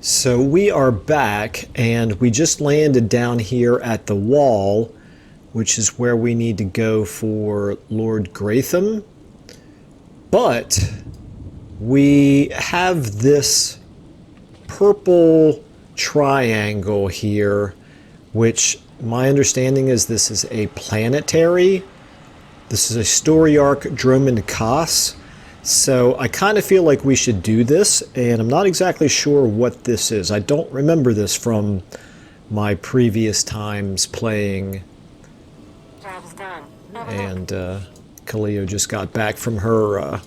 So we are back, and we just landed down here at the wall, which is where we need to go for Lord Gratham. But we have this purple triangle here, which my understanding is this is a planetary. This is a story arc Dromund Kaas. So I kind of feel like we should do this, and I'm not exactly sure what this is. I don't remember this from my previous times playing. Job's done. And Kaleo just got back from her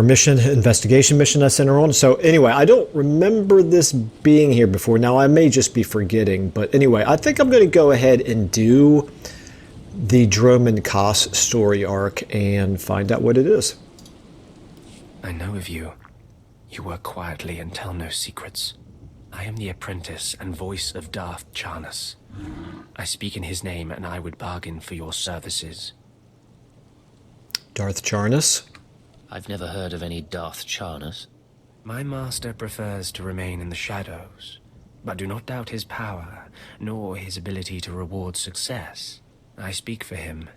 mission, investigation mission I sent her on. So anyway, I don't remember this being here before. Now I may just be forgetting, but anyway, I think I'm going to go ahead and do the Dromund Kaas story arc and find out what it is. I know of you. You work quietly and tell no secrets. I am the apprentice and voice of Darth Charnus. I speak in his name, and I would bargain for your services. Darth Charnus? I've never heard of any Darth Charnus. My master prefers to remain in the shadows, but do not doubt his power, nor his ability to reward success. I speak for him.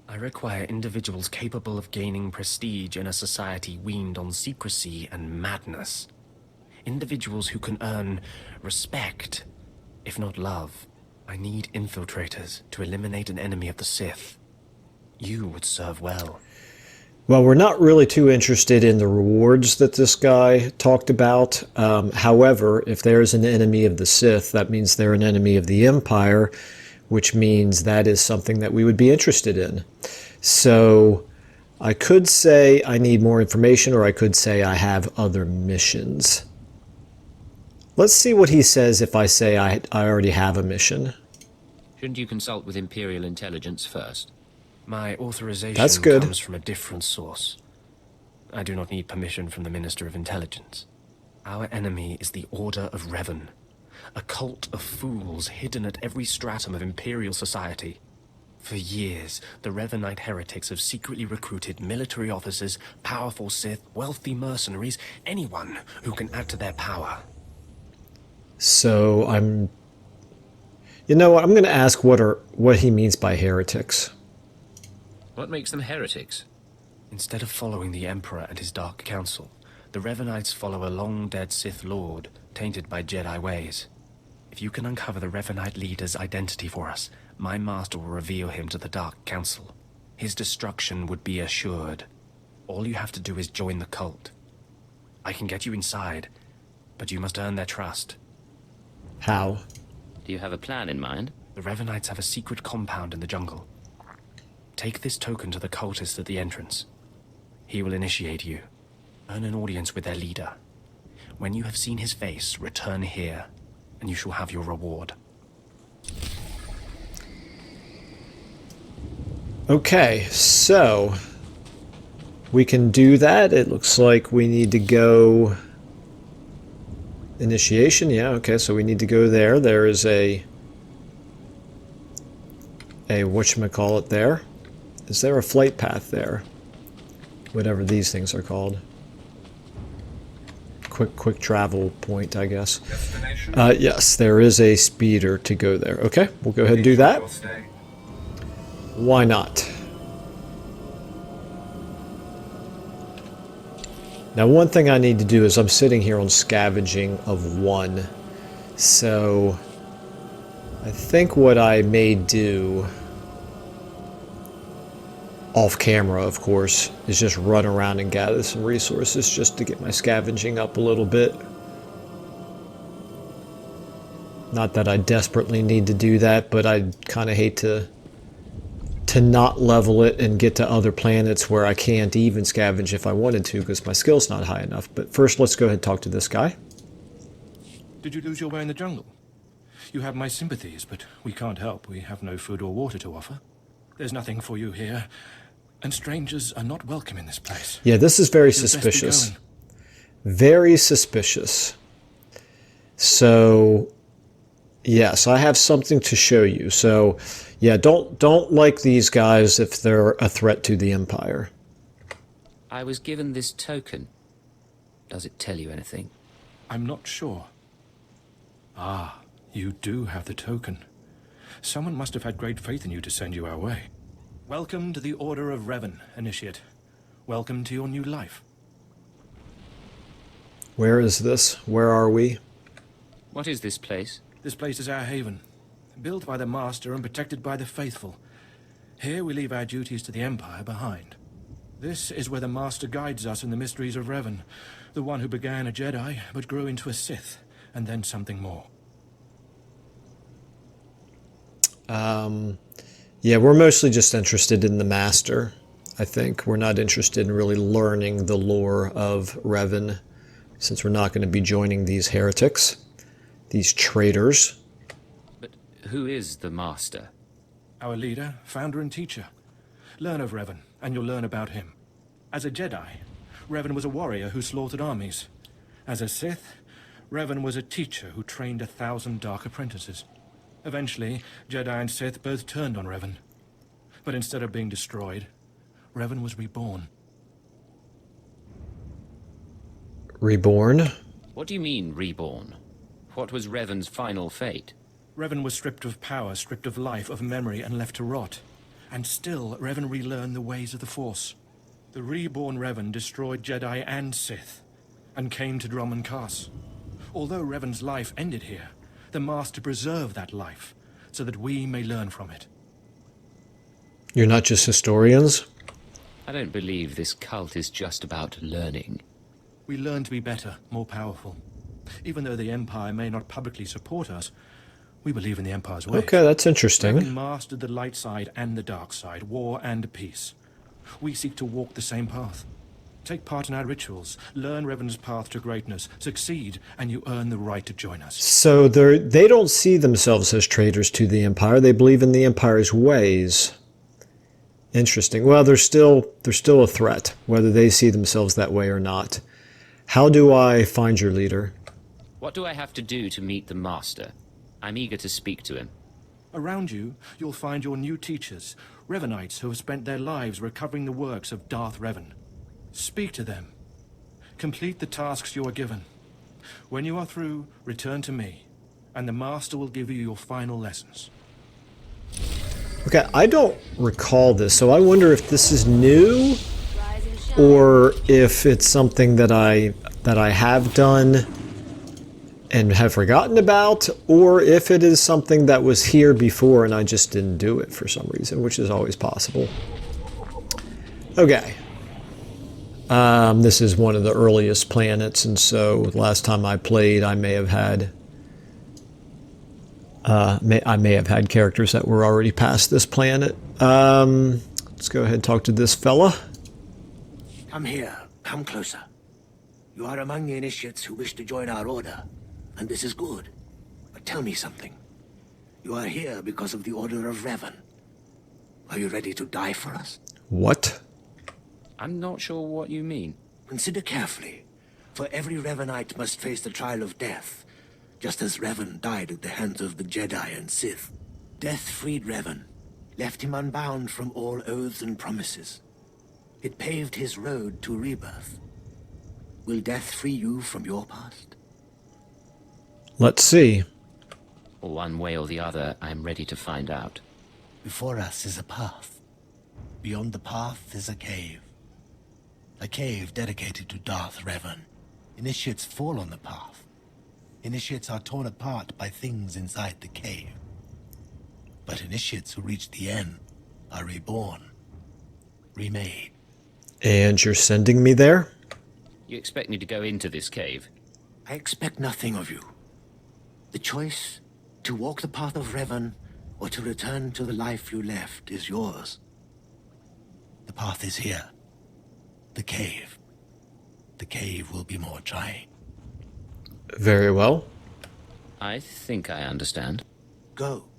I require individuals capable of gaining prestige in a society weaned on secrecy and madness. Individuals who can earn respect, if not love. I need infiltrators to eliminate an enemy of the Sith. You would serve well. Well, we're not really too interested in the rewards that this guy talked about. However, if there's an enemy of the Sith, that means they're an enemy of the Empire, which means that is something that we would be interested in. So I could say I need more information, or I could say I have other missions. Let's see what he says if I say I already have a mission. Shouldn't you consult with Imperial intelligence first? My authorization That's good. comes from a different source. I do not need permission from the Minister of Intelligence. Our enemy is the Order of Revan, a cult of fools hidden at every stratum of Imperial society. For years, the Revanite heretics have secretly recruited military officers, powerful Sith, wealthy mercenaries, anyone who can add to their power. So you know what? I'm going to ask what he means by heretics. What makes them heretics? Instead of following the Emperor and his Dark Council, the Revanites follow a long-dead Sith Lord, tainted by Jedi ways. If you can uncover the Revanite leader's identity for us, my master will reveal him to the Dark Council. His destruction would be assured. All you have to do is join the cult. I can get you inside, but you must earn their trust. How? Do you have a plan in mind? The Revanites have a secret compound in the jungle. Take this token to the cultist at the entrance. He will initiate you. Earn an audience with their leader. When you have seen his face, return here, and you shall have your reward. Okay, so we can do that. It looks like we need to go initiation. Yeah, okay, so we need to go there. There is a whatchamacallit there. Is there a flight path there? Whatever these things are called. Quick travel point, I guess. Yes, there is a speeder to go there. Okay, we'll go ahead and do that. Why not? Now, one thing I need to do is I'm sitting here on scavenging of 1. So I think what I may do, off camera of course, is just run around and gather some resources just to get my scavenging up a little bit. Not that I desperately need to do that, but I kind of hate to not level it and get to other planets where I can't even scavenge if I wanted to because my skill's not high enough. But first, let's go ahead and talk to this guy. Did you lose your way in the jungle? You have my sympathies, but we can't help. We have no food or water to offer. There's nothing for you here, and strangers are not welcome in this place. Yeah, this is very You'd best be suspicious. going. Very suspicious. So, yes, I have something to show you. So, yeah, don't like these guys if they're a threat to the Empire. I was given this token. Does it tell you anything? I'm not sure. Ah, you do have the token. Someone must have had great faith in you to send you our way. Welcome to the Order of Revan, Initiate. Welcome to your new life. Where is this? Where are we? What is this place? This place is our haven, built by the Master and protected by the faithful. Here we leave our duties to the Empire behind. This is where the Master guides us in the mysteries of Revan, the one who began a Jedi but grew into a Sith, and then something more. Yeah, we're mostly just interested in the Master, I think. We're not interested in really learning the lore of Revan, since we're not going to be joining these heretics, these traitors. But who is the Master? Our leader, founder and teacher. Learn of Revan, and you'll learn about him. As a Jedi, Revan was a warrior who slaughtered armies. As a Sith, Revan was a teacher who trained 1,000 dark apprentices. Eventually, Jedi and Sith both turned on Revan. But instead of being destroyed, Revan was reborn. Reborn? What do you mean, reborn? What was Revan's final fate? Revan was stripped of power, stripped of life, of memory, and left to rot. And still, Revan relearned the ways of the Force. The reborn Revan destroyed Jedi and Sith, and came to Dromund Kaas. Although Revan's life ended here, the Master preserved that life, so that we may learn from it. You're not just historians? I don't believe this cult is just about learning. We learn to be better, more powerful. Even though the Empire may not publicly support us, we believe in the Empire's ways. Okay, that's Revan interesting. mastered the light side and the dark side, war and peace. We seek to walk the same path. Take part in our rituals, learn Revan's path to greatness, succeed, and you earn the right to join us. So they don't see themselves as traitors to the Empire. They believe in the Empire's ways. Interesting. Well, they're still a threat, whether they see themselves that way or not. How do I find your leader? What do I have to do to meet the Master? I'm eager to speak to him. Around you, you'll find your new teachers, Revanites who have spent their lives recovering the works of Darth Revan. Speak to them. Complete the tasks you are given. When you are through, return to me, and the Master will give you your final lessons. Okay, I don't recall this, so I wonder if this is new or if it's something that I have done and have forgotten about, or if it is something that was here before and I just didn't do it for some reason, which is always possible. Okay. This is one of the earliest planets, and so last time I played, I may have had characters that were already past this planet. Let's go ahead and talk to this fella. Come here. Come closer. You are among the initiates who wish to join our order, and this is good. But tell me something. You are here because of the Order of Revan. Are you ready to die for us? What? I'm not sure what you mean. Consider carefully, for every Revanite must face the trial of death, just as Revan died at the hands of the Jedi and Sith. Death freed Revan, left him unbound from all oaths and promises. It paved his road to rebirth. Will death free you from your past? Let's see. One way or the other, I'm ready to find out. Before us is a path. Beyond the path is a cave. A cave dedicated to Darth Revan. Initiates fall on the path. Initiates are torn apart by things inside the cave. But initiates who reach the end are reborn. Remade. And you're sending me there? You expect me to go into this cave? I expect nothing of you. The choice to walk the path of Revan or to return to the life you left is yours. The path is here. The cave. The cave will be more trying. Very well. I think I understand. Go.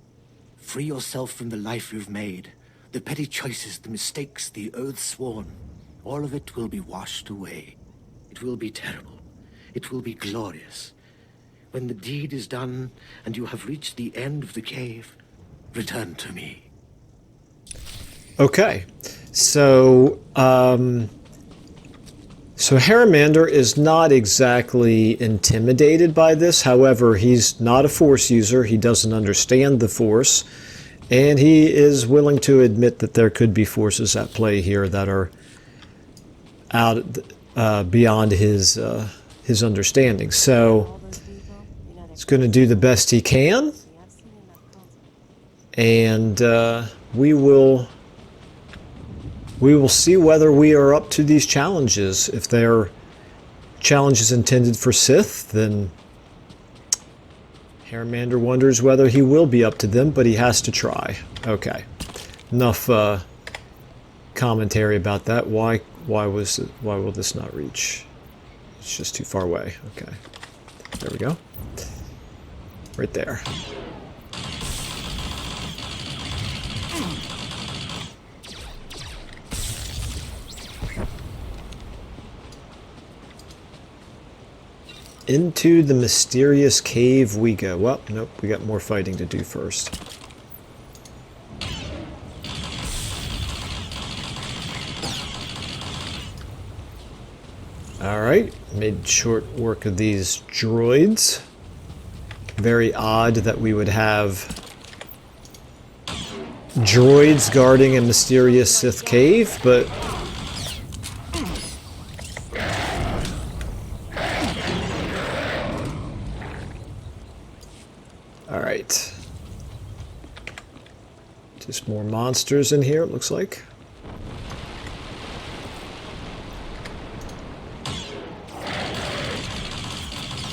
Free yourself from the life you've made. The petty choices, the mistakes, the oaths sworn. All of it will be washed away. It will be terrible. It will be glorious. When the deed is done and you have reached the end of the cave, return to me. Okay. So So Haramander is not exactly intimidated by this. However, he's not a Force user. He doesn't understand the Force. And he is willing to admit that there could be forces at play here that are out beyond his understanding. So he's going to do the best he can. And we will see whether we are up to these challenges. If they're challenges intended for Sith, then Haramander wonders whether he will be up to them, but he has to try. Okay, enough commentary about that. Why will this not reach? It's just too far away. Okay, there we go. Right there. Into the mysterious cave we go. Well, nope, we got more fighting to do first. Alright, made short work of these droids. Very odd that we would have droids guarding a mysterious Sith cave, but alright. Just more monsters in here, it looks like.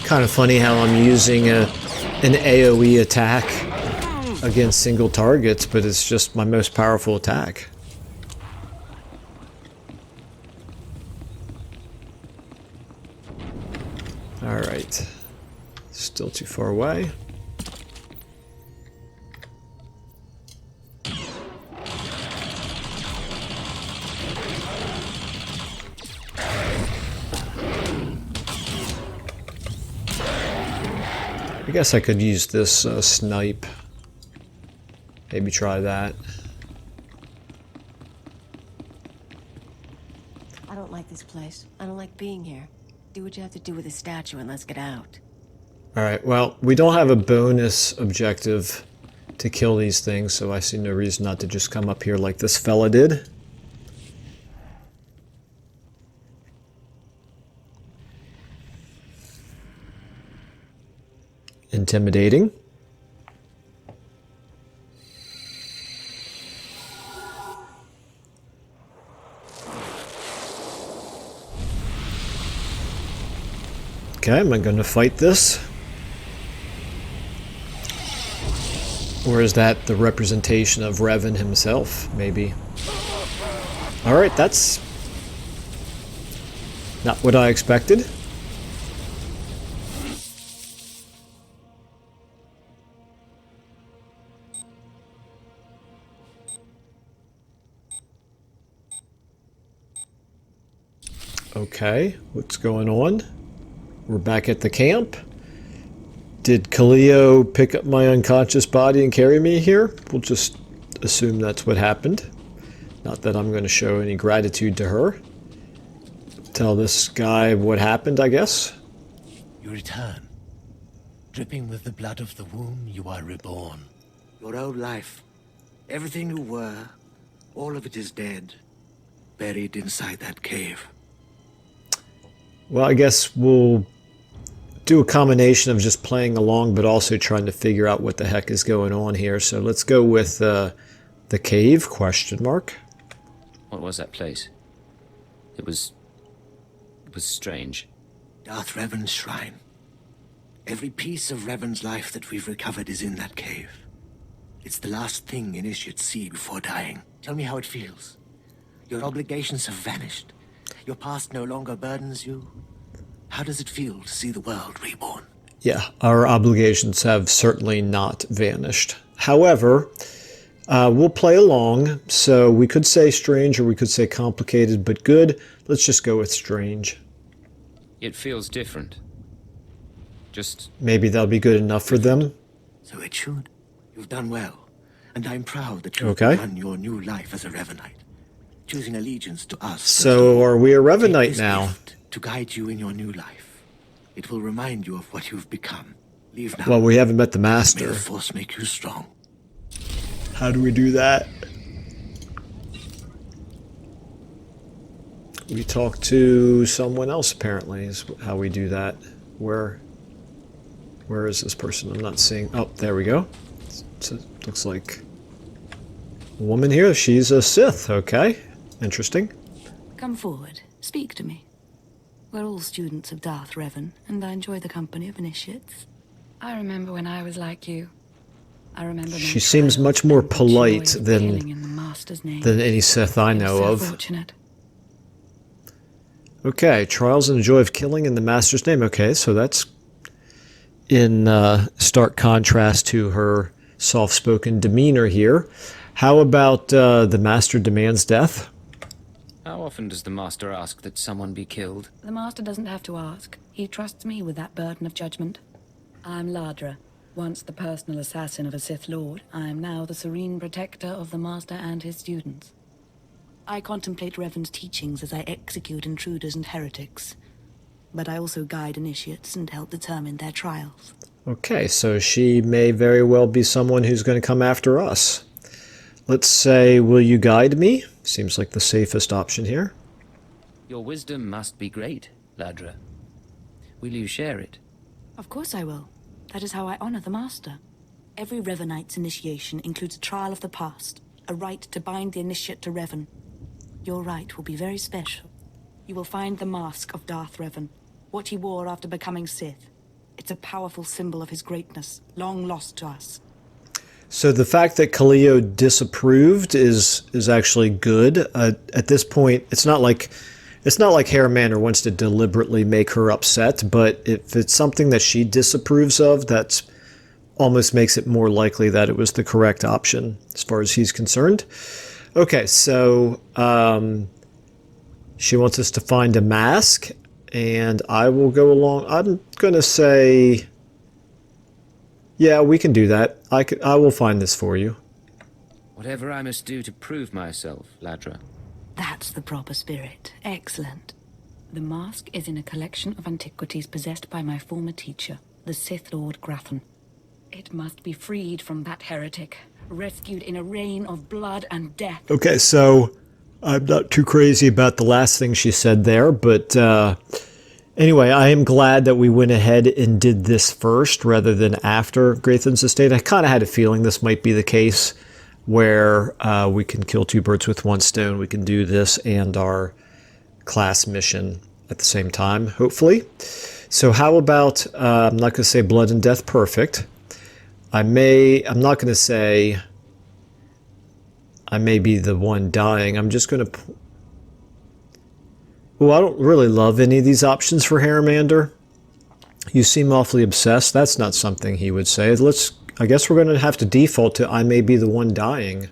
Kind of funny how I'm using an AoE attack against single targets, but it's just my most powerful attack. Alright. Still too far away. I guess I could use this snipe. Maybe try that. I don't like this place. I don't like being here. Do what you have to do with the statue and let's get out. Alright, well, we don't have a bonus objective to kill these things, so I see no reason not to just come up here like this fella did. Intimidating. Okay, am I going to fight this? Or is that the representation of Revan himself, maybe? Alright, that's not what I expected. Okay, what's going on? We're back at the camp. Did Kaleo pick up my unconscious body and carry me here? We'll just assume that's what happened. Not that I'm going to show any gratitude to her. Tell this guy what happened, I guess. You return. Dripping with the blood of the womb, you are reborn. Your old life, everything you were, all of it is dead. Buried inside that cave. Well, I guess we'll do a combination of just playing along, but also trying to figure out what the heck is going on here. So let's go with the cave, question mark. What was that place? It was strange. Darth Revan's shrine. Every piece of Revan's life that we've recovered is in that cave. It's the last thing initiates see before dying. Tell me how it feels. Your obligations have vanished. Your past no longer burdens you. How does it feel to see the world reborn? Yeah, our obligations have certainly not vanished. However, we'll play along, so we could say strange or we could say complicated, but good. Let's just go with strange. It feels different. Just... Maybe that'll be good enough for them. So it should. You've done well. And I'm proud that you've Okay. begun your new life as a Revanite. Choosing allegiance to us. So are we a Revanite Take this now? gift To guide you in your new life. It will remind you of what you've become. Leave now. Well, we haven't met the May master. the Force make you strong. How do we do that? We talk to someone else, apparently, is how we do that. Where is this person? I'm not seeing. Oh, there we go. Looks like a woman here. She's a Sith. Okay. Interesting. Come forward. Speak to me. We're all students of Darth Revan, and I enjoy the company of initiates. I remember when I was like you. I remember. She seems much more polite than any Sith I know of. Fortunate. Okay, trials and the joy of killing in the Master's name. Okay, so that's in stark contrast to her soft-spoken demeanor here. How about the Master demands death? How often does the Master ask that someone be killed? The Master doesn't have to ask. He trusts me with that burden of judgment. I'm Ladra, once the personal assassin of a Sith Lord. I am now the serene protector of the Master and his students. I contemplate Revan's teachings as I execute intruders and heretics. But I also guide initiates and help determine their trials. Okay, so she may very well be someone who's going to come after us. Let's say, will you guide me? Seems like the safest option here. Your wisdom must be great, Ladra. Will you share it? Of course I will. That is how I honor the Master. Every Revanite's initiation includes a trial of the past, a rite to bind the initiate to Revan. Your rite will be very special. You will find the mask of Darth Revan, what he wore after becoming Sith. It's a powerful symbol of his greatness, long lost to us. So the fact that Kaleo disapproved is actually good. At this point, it's not like Haramander wants to deliberately make her upset, but if it's something that she disapproves of, that's almost makes it more likely that it was the correct option as far as he's concerned. Okay, so she wants us to find a mask, and I will go along. I'm going to say, yeah, we can do that. I will find this for you. Whatever I must do to prove myself, Ladra. That's the proper spirit. Excellent. The mask is in a collection of antiquities possessed by my former teacher, the Sith Lord Grathan. It must be freed from that heretic, rescued in a rain of blood and death. Okay, so I'm not too crazy about the last thing she said there, but anyway, I am glad that we went ahead and did this first rather than after Grathan's estate. I kind of had a feeling this might be the case where we can kill two birds with one stone. We can do this and our class mission at the same time, hopefully. So how about, I'm not going to say blood and death perfect. I'm not going to say I may be the one dying. I'm just going to... Well, I don't really love any of these options for Haramander. You seem awfully obsessed. That's not something he would say. I guess we're going to have to default to I may be the one dying.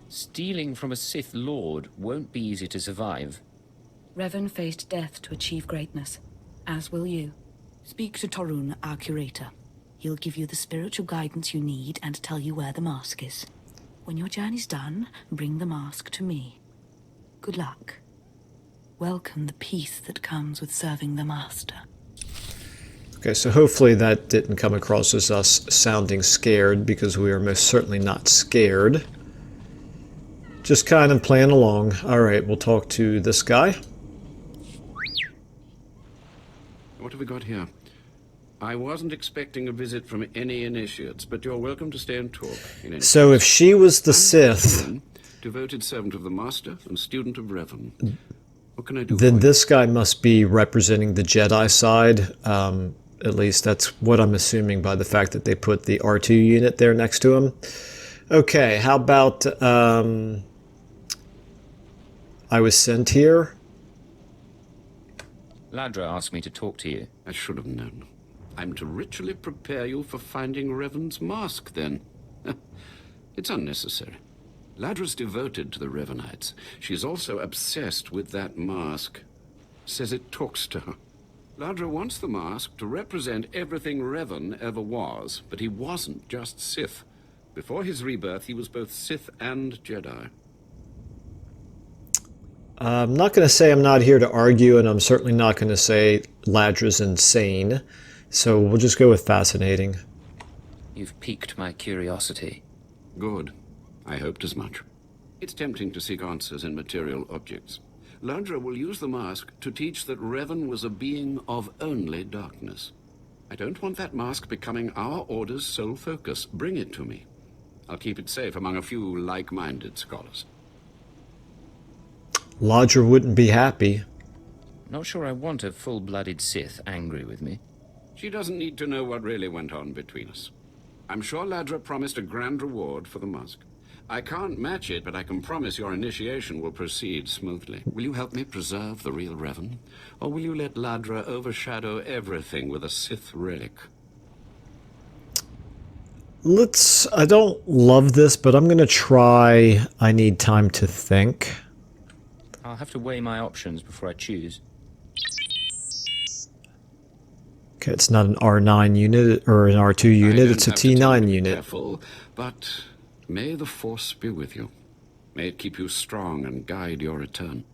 Stealing from a Sith Lord won't be easy to survive. Revan faced death to achieve greatness, as will you. Speak to Torun, our curator. He'll give you the spiritual guidance you need and tell you where the mask is. When your journey's done, bring the mask to me. Good luck. Welcome the peace that comes with serving the Master. Okay, so hopefully that didn't come across as us sounding scared, because we are most certainly not scared. Just kind of playing along. All right, we'll talk to this guy. What have we got here? I wasn't expecting a visit from any initiates, but you're welcome to stay and talk. So if she was the Sith, devoted servant of the Master and student of Revan, what can I do? Then this guy must be representing the Jedi side. At least that's what I'm assuming by the fact that they put the R2 unit there next to him. Okay, how about I was sent here? Ladra asked me to talk to you. I should have known. I'm to ritually prepare you for finding Revan's mask, then. It's unnecessary. Ladra's devoted to the Revanites. She's also obsessed with that mask. Says it talks to her. Ladra wants the mask to represent everything Revan ever was, but he wasn't just Sith. Before his rebirth, he was both Sith and Jedi. I'm not going to say I'm not here to argue, and I'm certainly not going to say Ladra's insane. So we'll just go with fascinating. You've piqued my curiosity. Good. I hoped as much. It's tempting to seek answers in material objects. Ladra will use the mask to teach that Revan was a being of only darkness. I don't want that mask becoming our Order's sole focus. Bring it to me. I'll keep it safe among a few like-minded scholars. Ladra wouldn't be happy. Not sure I want a full-blooded Sith angry with me. She doesn't need to know what really went on between us. I'm sure Ladra promised a grand reward for the mask. I can't match it, but I can promise your initiation will proceed smoothly. Will you help me preserve the real Revan? Or will you let Ladra overshadow everything with a Sith relic? I don't love this, but I'm going to try I need time to think. I'll have to weigh my options before I choose. Okay, it's not an R9 unit or an R2 unit, it's a T9 unit. Careful, but may the Force be with you. May it keep you strong and guide your return.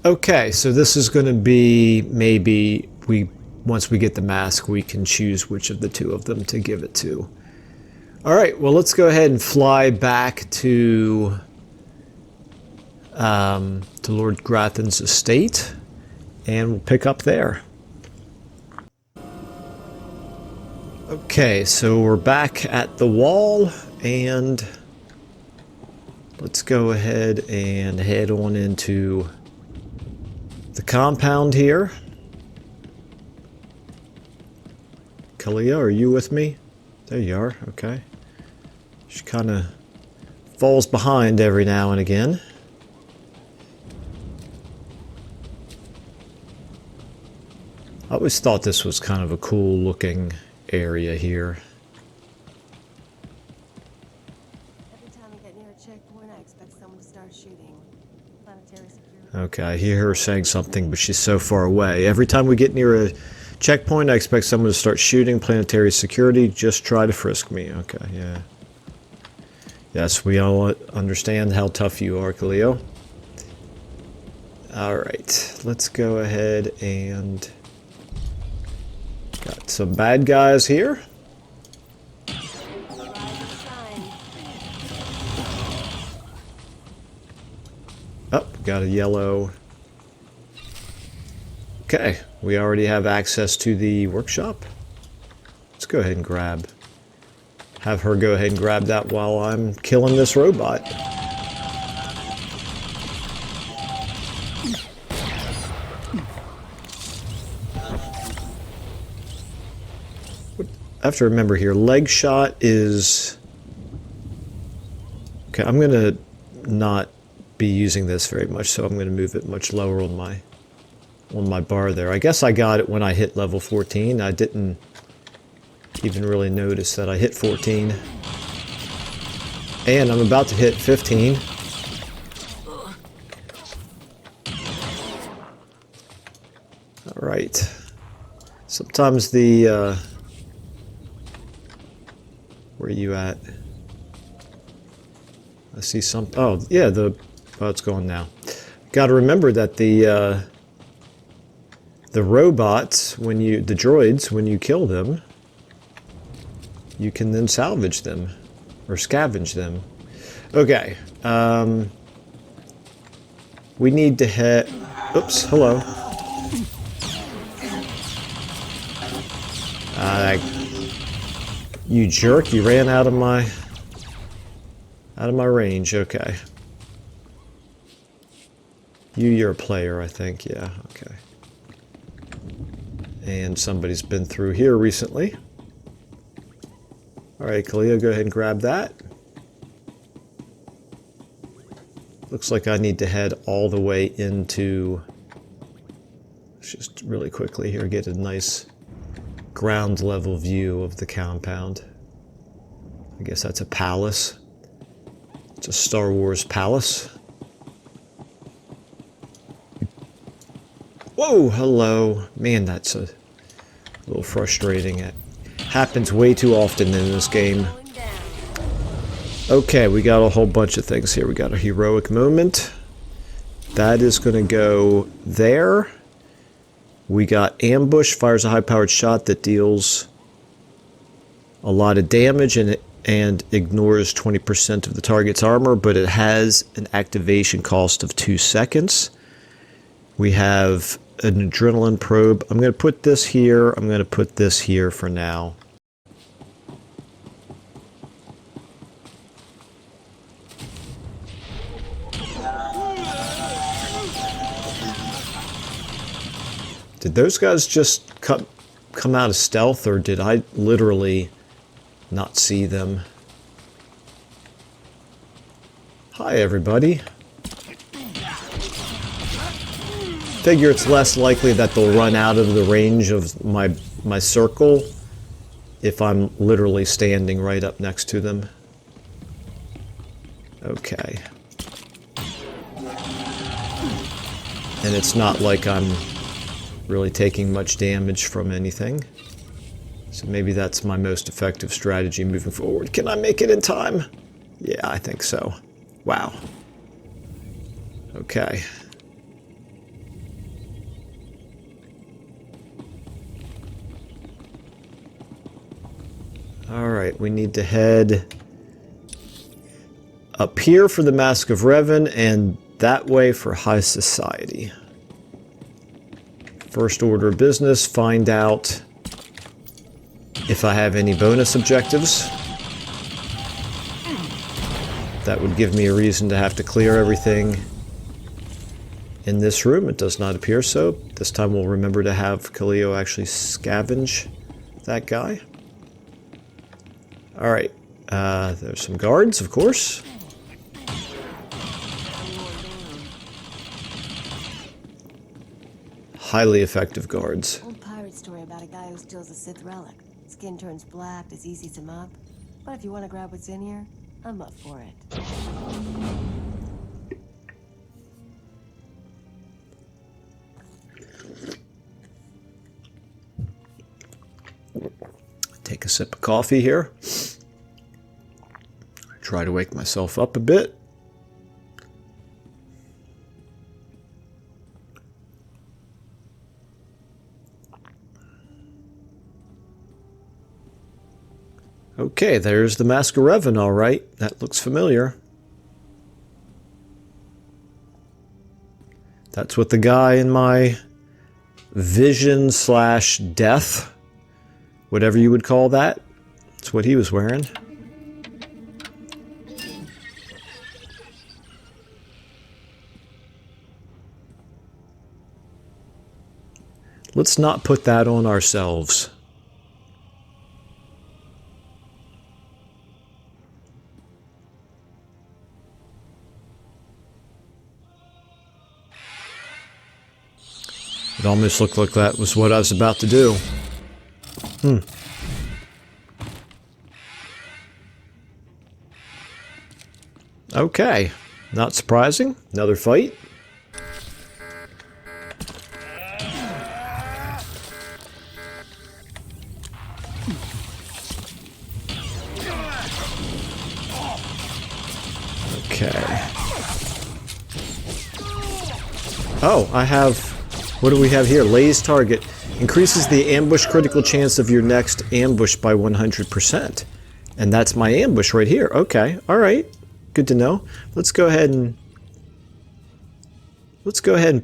Okay, so this is going to be maybe once we get the mask, we can choose which of the two of them to give it to. All right, well, let's go ahead and fly back to Lord Grathan's estate, and we'll pick up there. Okay, so we're back at the wall, and let's go ahead and head on into the compound here. Kalia, are you with me? There you are, okay. She kind of falls behind every now and again. I always thought this was kind of a cool looking area here. Every time I get near a checkpoint, I expect someone to start shooting. Planetary security. Okay, I hear her saying something, but she's so far away. Every time we get near a checkpoint, I expect someone to start shooting. Planetary security, just try to frisk me. Okay, yeah. Yes, we all understand how tough you are, Khalil. Alright, let's go ahead and... got some bad guys here. Oh, got a yellow. Okay, we already have access to the workshop. Let's go ahead and have her go ahead and grab that while I'm killing this robot. I have to remember here, leg shot is... Okay, I'm going to not be using this very much, so I'm going to move it much lower on my bar there. I guess I got it when I hit level 14. I didn't even really notice that I hit 14. And I'm about to hit 15. Alright. Sometimes the... where are you at? I see some... Oh, yeah, oh, it's gone now. Got to remember that the robots, the droids, when you kill them, you can then salvage them, or scavenge them. Okay, we need to head... Oops, hello. You jerk, you ran out of my range, okay. You're a player, I think, yeah, okay. And somebody's been through here recently. Alright, Kalia, go ahead and grab that. Looks like I need to head all the way into... Let's just really quickly here get a nice ground level view of the compound. I guess that's a palace. It's a Star Wars palace. Whoa, hello. Man, that's a little frustrating. It happens way too often in this game. Okay, we got a whole bunch of things here. We got a heroic moment. That is going to go there. We got ambush, fires a high-powered shot that deals a lot of damage and ignores 20% of the target's armor, but it has an activation cost of 2 seconds. We have an adrenaline probe. I'm going to put this here. I'm going to put this here for now. Did those guys just come out of stealth, or did I literally not see them? Hi, everybody. Figure it's less likely that they'll run out of the range of my circle if I'm literally standing right up next to them. Okay. And it's not like I'm really taking much damage from anything. So maybe that's my most effective strategy moving forward. Can I make it in time? Yeah, I think so. Wow. Okay. Alright, we need to head up here for the Mask of Revan and that way for High Society. First order of business, find out if I have any bonus objectives. That would give me a reason to have to clear everything in this room. It does not appear so. This time we'll remember to have Kaleo actually scavenge that guy. Alright, there's some guards, of course. Highly effective guards. Old pirate story about a guy who steals a Sith relic. Skin turns black, disease eats him up. But if you want to grab what's in here, I'm up for it. Take a sip of coffee here. Try to wake myself up a bit. Okay, there's the Mask of Revan, all right. That looks familiar. That's what the guy in my vision / death, whatever you would call that, that's what he was wearing. Let's not put that on ourselves. It almost looked like that was what I was about to do. Okay, not surprising. Another fight. Okay. Oh, I have... What do we have here? Lays target. Increases the ambush critical chance of your next ambush by 100%. And that's my ambush right here. Okay, alright. Good to know. Let's go ahead and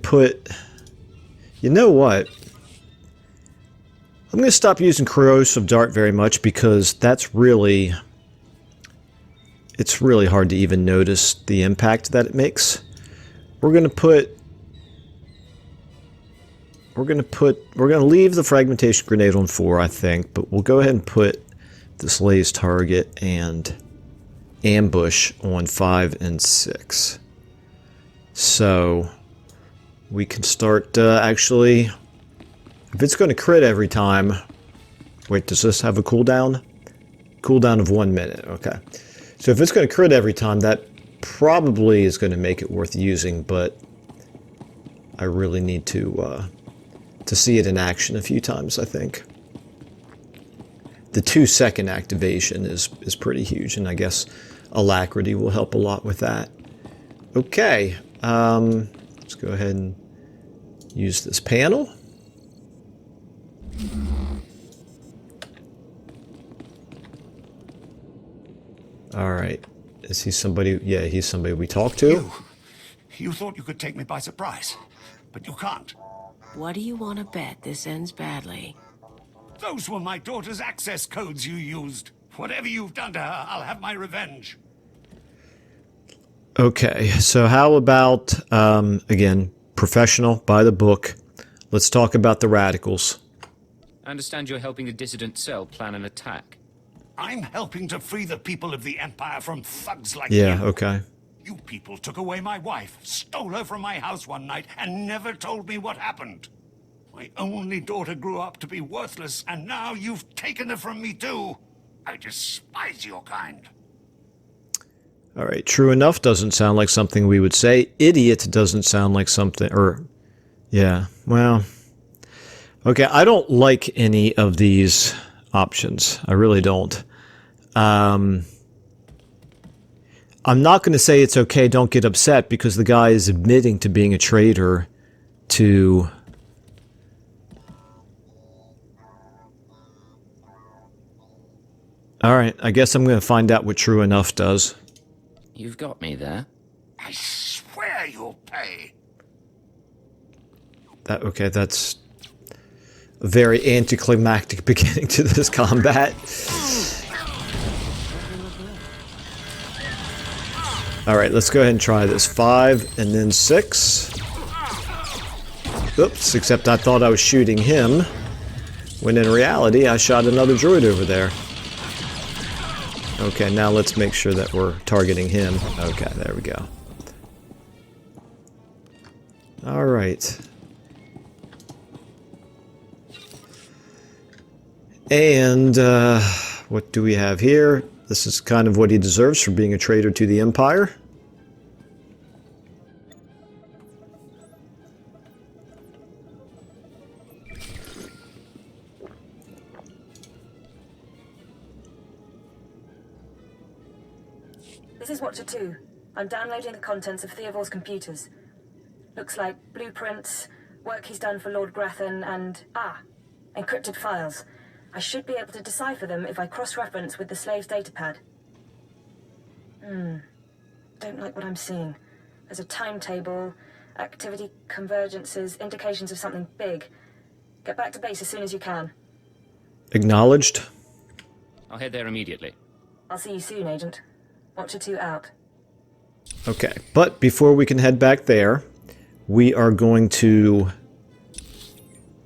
put... You know what? I'm going to stop using corrosive dart very much because that's really... It's really hard to even notice the impact that it makes. We're going to leave the fragmentation grenade on 4, I think, but we'll go ahead and put this lays target and ambush on 5 and 6. So we can start actually, if it's going to crit every time. Wait, does this have a cooldown? Cooldown of 1 minute. Okay. So if it's going to crit every time, that probably is going to make it worth using, but I really need to see it in action a few times, I think. The 2-second activation is pretty huge, and I guess alacrity will help a lot with that. Okay, Let's go ahead and use this panel. All right. Is he somebody? Yeah, he's somebody we talked to. You thought you could take me by surprise, but you can't. What do you want to bet this ends badly? Those were my daughter's access codes you used. Whatever you've done to her, I'll have my revenge. Okay, so how about, again, professional, by the book. Let's talk about the radicals. I understand you're helping the dissident cell plan an attack. I'm helping to free the people of the Empire from thugs like Yeah, you. okay. You people took away my wife, stole her from my house one night, and never told me what happened. My only daughter grew up to be worthless, and now you've taken her from me too. I despise your kind. All right, true enough doesn't sound like something we would say. Idiot doesn't sound like something, or, yeah, well, okay, I don't like any of these options. I really don't. I'm not going to say it's okay, don't get upset, because the guy is admitting to being a traitor to... All right, I guess I'm going to find out what true enough does. You've got me there. I swear you'll pay. Okay, that's a very anticlimactic beginning to this combat. All right, let's go ahead and try this. 5 and then 6. Oops, except I thought I was shooting him, when in reality I shot another droid over there. Okay, now let's make sure that we're targeting him. Okay, there we go. All right. And what do we have here? This is kind of what he deserves for being a traitor to the Empire. This is Watcher 2. I'm downloading the contents of Theovor's computers. Looks like blueprints, work he's done for Lord Grathan, and... encrypted files. I should be able to decipher them if I cross-reference with the slave's datapad. Don't like what I'm seeing. There's a timetable, activity convergences, indications of something big. Get back to base as soon as you can. Acknowledged. I'll head there immediately. I'll see you soon, Agent. Watcher 2 out. Okay, but before we can head back there, we are going to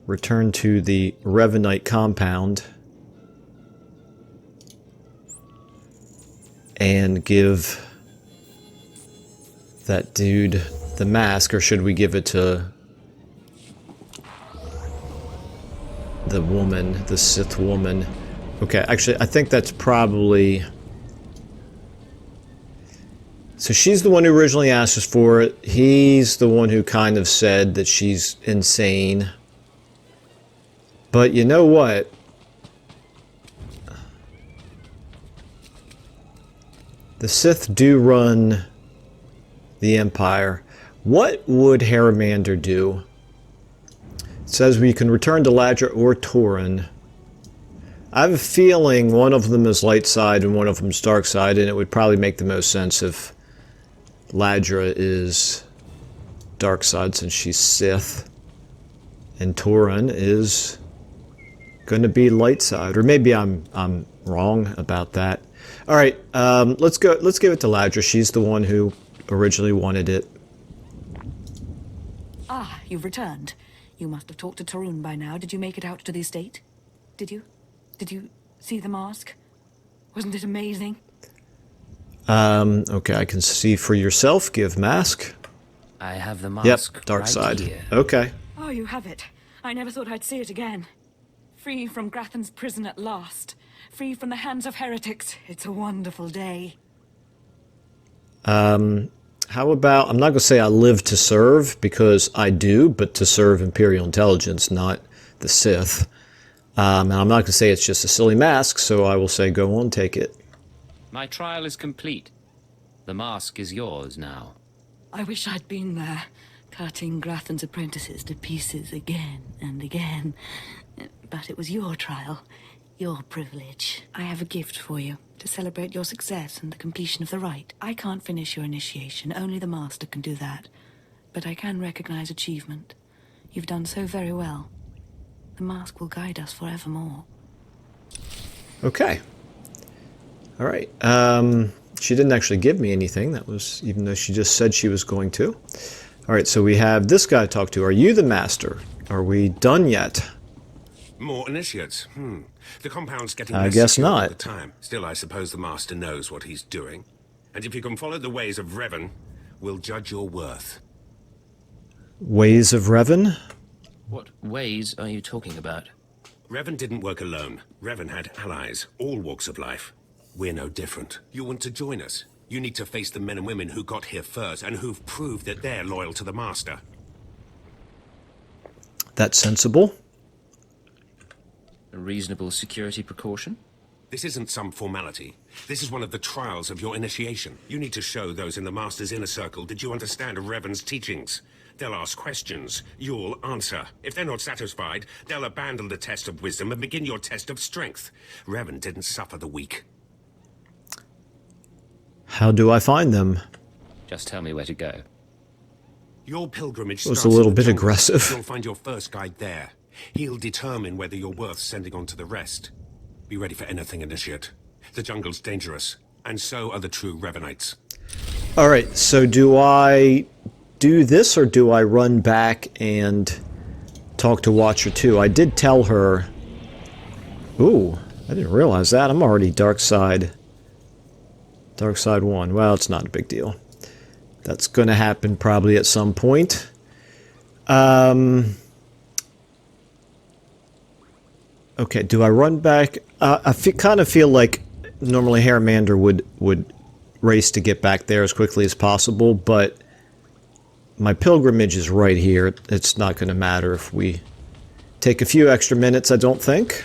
return to the Revanite compound and give that dude the mask, or should we give it to the woman, the Sith woman? Okay, actually, I think that's probably... So she's the one who originally asked us for it. He's the one who kind of said that she's insane. But you know what? The Sith do run the Empire. What would Haramander do? It says we can return to Ladra or Tauren. I have a feeling one of them is light side and one of them is dark side, and it would probably make the most sense if Ladra is dark side since she's Sith, and Tauren is going to be light side, or maybe I'm wrong about that. All right, let's go. Let's give it to Ladra. She's the one who originally wanted it. Ah, you've returned. You must have talked to Tarun by now. Did you make it out to the estate? Did you? Did you see the mask? Wasn't it amazing? Okay, I can see for yourself. Give mask. I have the mask. Yep, dark right side. here. Okay. Oh, you have it. I never thought I'd see it again. Free from Grathan's prison at last. Free from the hands of heretics. It's a wonderful day. How about, I'm not going to say I live to serve, because I do, but to serve Imperial intelligence, not the Sith. And I'm not going to say it's just a silly mask, so I will say go on, take it. My trial is complete. The mask is yours now. I wish I'd been there. cutting Grathan's apprentices to pieces again and again. But it was your trial, your privilege. I have a gift for you to celebrate your success and the completion of the rite. I can't finish your initiation, only the Master can do that. But I can recognize achievement. You've done so very well. The mask will guide us forevermore. Okay. All right. She didn't actually give me anything. That was, even though she just said she was going to. All right, so we have this guy to talk to. Are you the master? Are we done yet? More initiates. The compound's getting I less guess secure all not. the time. Still, I suppose the master knows what he's doing. And if you can follow the ways of Revan, we'll judge your worth. Ways of Revan? What ways are you talking about? Revan didn't work alone. Revan had allies, all walks of life. We're no different. You want to join us? You need to face the men and women who got here first and who've proved that they're loyal to the master. That's sensible. A reasonable security precaution? This isn't some formality. This is one of the trials of your initiation. You need to show those in the master's inner circle that you understand Revan's teachings. They'll ask questions. You'll answer. If they're not satisfied, they'll abandon the test of wisdom and begin your test of strength. Revan didn't suffer the weak. How do I find them? Just tell me where to go. Your pilgrimage It was starts a little in the bit jungle. aggressive. You'll find your first guide there. He'll determine whether you're worth sending on to the rest. Be ready for anything, Initiate. The jungle's dangerous, and so are the true Revanites. All right, so do I do this or do I run back and talk to Watcher 2? I did tell her... Ooh, I didn't realize that. I'm already Dark Side 1. Well, it's not a big deal. That's going to happen probably at some point. Okay, do I run back? I kind of feel like normally Haramander would race to get back there as quickly as possible, but my pilgrimage is right here. It's not going to matter if we take a few extra minutes, I don't think.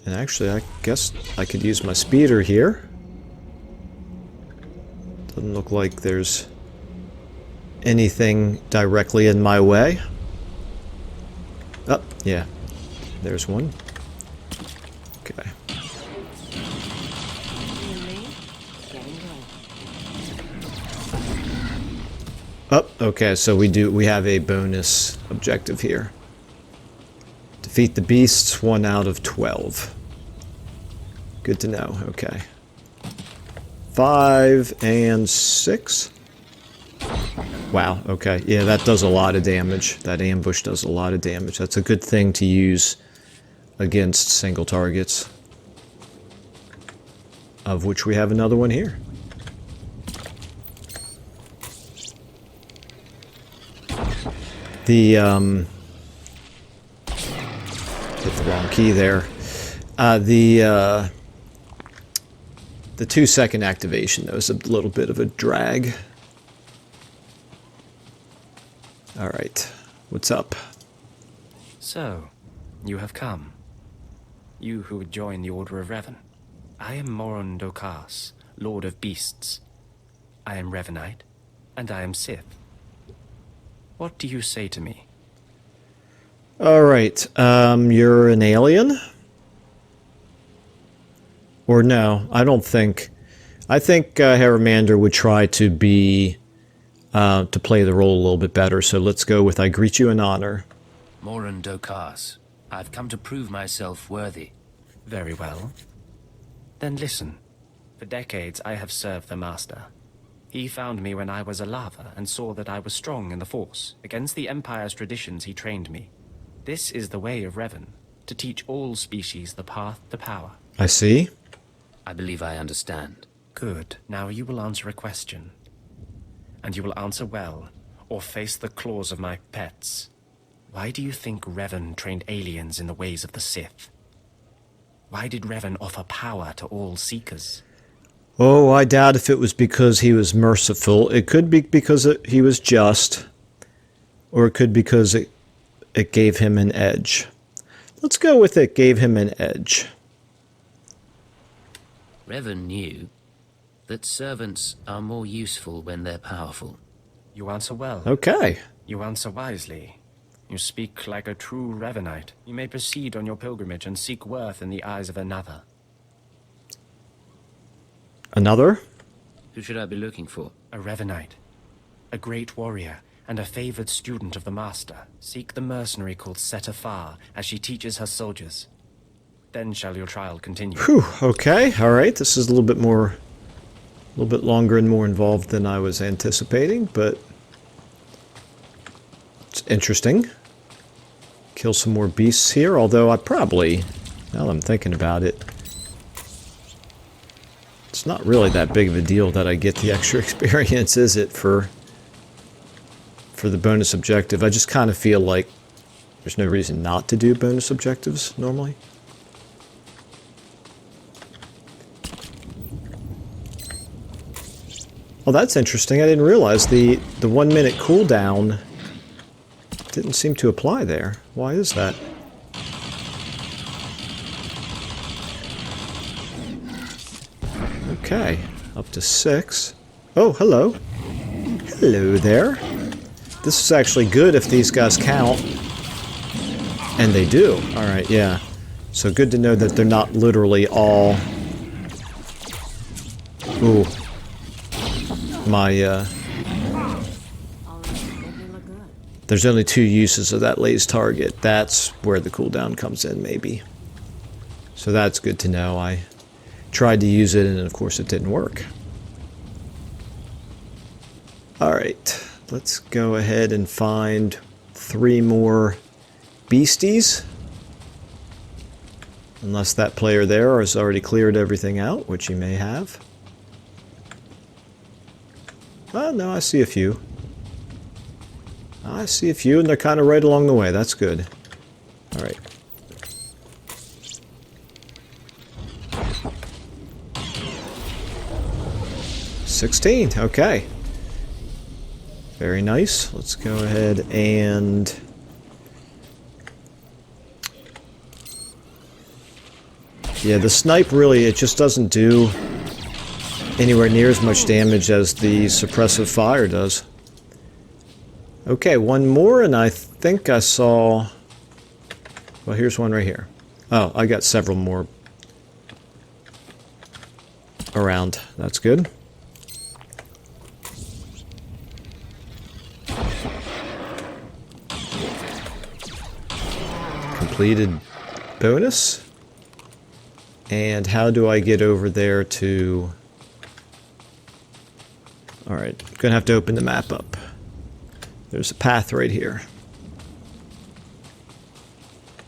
And actually, I guess I could use my speeder here. Doesn't look like there's anything directly in my way. Oh, yeah. There's one. Okay. Oh, okay, so we have a bonus objective here. Defeat the beasts, 1 out of 12. Good to know, okay. 5 and 6. Wow, okay. Yeah, that does a lot of damage. That ambush does a lot of damage. That's a good thing to use against single targets. Of which we have another one here. The, hit the wrong key there. The 2-second activation, though, is a little bit of a drag. Alright, what's up? So, you have come. You who would join the Order of Revan. I am Morun Kaas, Lord of Beasts. I am Revanite, and I am Sith. What do you say to me? Alright, you're an alien? Or no, I don't think. I think Haramander would try to be, to play the role a little bit better, so let's go with I greet you in honor. Morun Kaas, I've come to prove myself worthy. Very well. Then listen. For decades I have served the Master. He found me when I was a lava and saw that I was strong in the Force. Against the Empire's traditions he trained me. This is the way of Revan, to teach all species the path to power. I see. I believe I understand. Good. Now you will answer a question. And you will answer well, or face the claws of my pets. Why do you think Revan trained aliens in the ways of the Sith? Why did Revan offer power to all Seekers? Oh, I doubt if it was because he was merciful. It could be because he was just. Or it could be because it gave him an edge. Let's go with it gave him an edge. Revan knew that servants are more useful when they're powerful. You answer well. Okay. You answer wisely. You speak like a true Revanite. You may proceed on your pilgrimage and seek worth in the eyes of another. Another? Who should I be looking for? A Revanite. A great warrior and a favored student of the Master. Seek the mercenary called SWTOR as she teaches her soldiers. Then shall your trial continue. Whew, okay, alright. This is a little bit longer and more involved than I was anticipating, but it's interesting. Kill some more beasts here, although I probably, now that I'm thinking about it, it's not really that big of a deal that I get the extra experience, is it, for the bonus objective? I just kind of feel like there's no reason not to do bonus objectives normally. Well, that's interesting. I didn't realize the 1 minute cooldown didn't seem to apply there. Why is that? Okay, up to 6. Oh, hello. Hello there. This is actually good if these guys count. And they do. Alright, yeah. So good to know that they're not literally all... Ooh. There's only 2 uses of that laser target. That's where the cooldown comes in, maybe. So that's good to know. I tried to use it, and of course it didn't work. Alright, let's go ahead and find 3 more beasties. Unless that player there has already cleared everything out, which he may have. Oh, no, I see a few. I see a few, and they're kind of right along the way. That's good. Alright. $16, okay. Very nice. Let's go ahead and... Yeah, the snipe really, it just doesn't do anywhere near as much damage as the suppressive fire does. Okay, one more, and I think I saw... Well, here's one right here. Oh, I got several more around. That's good. Completed bonus. And how do I get over there to... Alright, gonna have to open the map up. There's a path right here.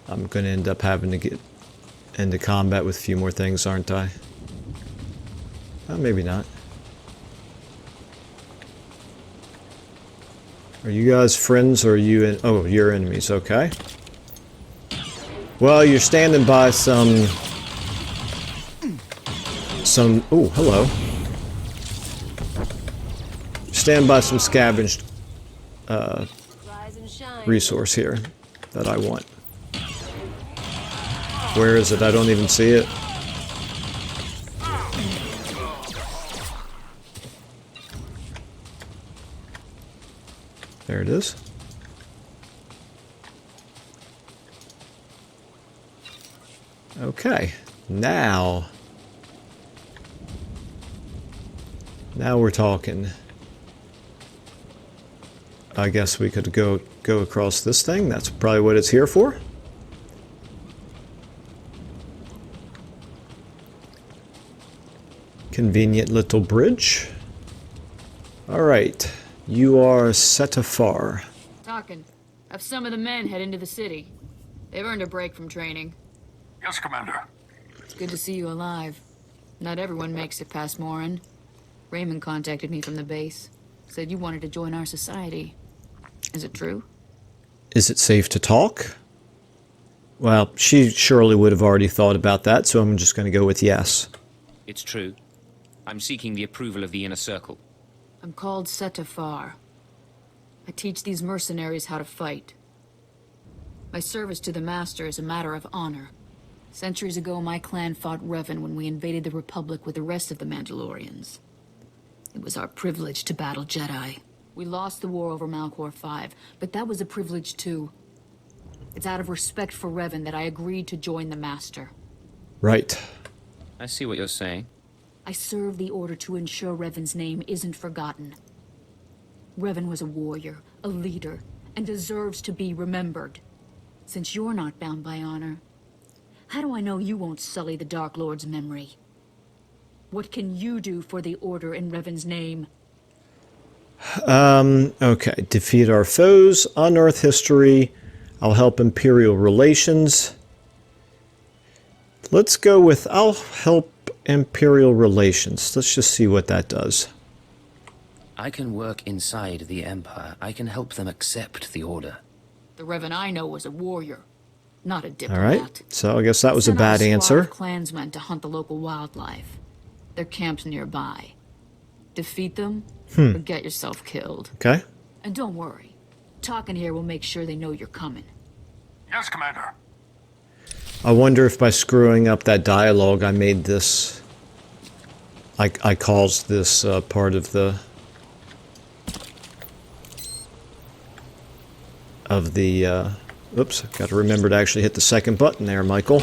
I'm gonna end up having to get into combat with a few more things, aren't I? Oh, maybe not. Are you guys friends or are you in... Oh, you're enemies, okay. Well, you're standing by some... Oh, hello. Stand by some scavenged resource here that I want. Where is it? I don't even see it. There it is. Okay, now we're talking. I guess we could go across this thing. That's probably what it's here for. Convenient little bridge. Alright, you are SWTOR. Talking. Have some of the men head into the city. They've earned a break from training. Yes, Commander. It's good to see you alive. Not everyone makes it past Morin. Raymond contacted me from the base. Said you wanted to join our society. Is it true? Is it safe to talk? Well, she surely would have already thought about that, so I'm just going to go with yes. It's true. I'm seeking the approval of the Inner Circle. I'm called SWTOR. I teach these mercenaries how to fight. My service to the Master is a matter of honor. Centuries ago, my clan fought Revan when we invaded the Republic with the rest of the Mandalorians. It was our privilege to battle Jedi. We lost the war over Malchor 5, but that was a privilege too. It's out of respect for Revan that I agreed to join the Master. Right. I see what you're saying. I serve the Order to ensure Revan's name isn't forgotten. Revan was a warrior, a leader, and deserves to be remembered. Since you're not bound by honor, how do I know you won't sully the Dark Lord's memory? What can you do for the Order in Revan's name? Okay. Defeat our foes, unearth history. I'll help Imperial relations. Let's go with I'll help Imperial relations. Let's just see what that does. I can work inside the Empire. I can help them accept the Order. The Revan I know was a warrior, not a diplomat. All right. So I guess that was a bad Sent out answer. squad of clansmen to hunt the local wildlife. Their camp's nearby. Defeat them, or get yourself killed. Okay. And don't worry. Talking here will make sure they know you're coming. Yes, Commander. I wonder if by screwing up that dialogue I made this... I caused this part of the... Oops, I've got to remember to actually hit the second button there, Michael.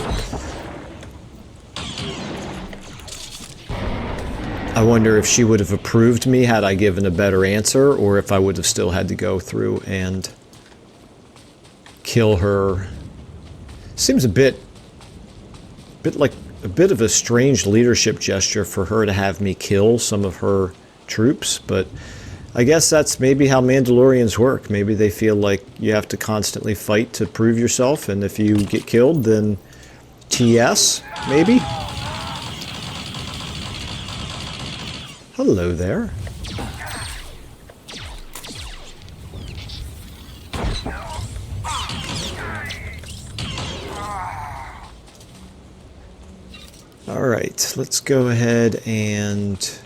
I wonder if she would have approved me had I given a better answer, or if I would have still had to go through and kill her. Seems a bit like a bit of a strange leadership gesture for her to have me kill some of her troops, but I guess that's maybe how Mandalorians work. Maybe they feel like you have to constantly fight to prove yourself, and if you get killed, then TS, maybe? Hello there. Alright, let's go ahead and...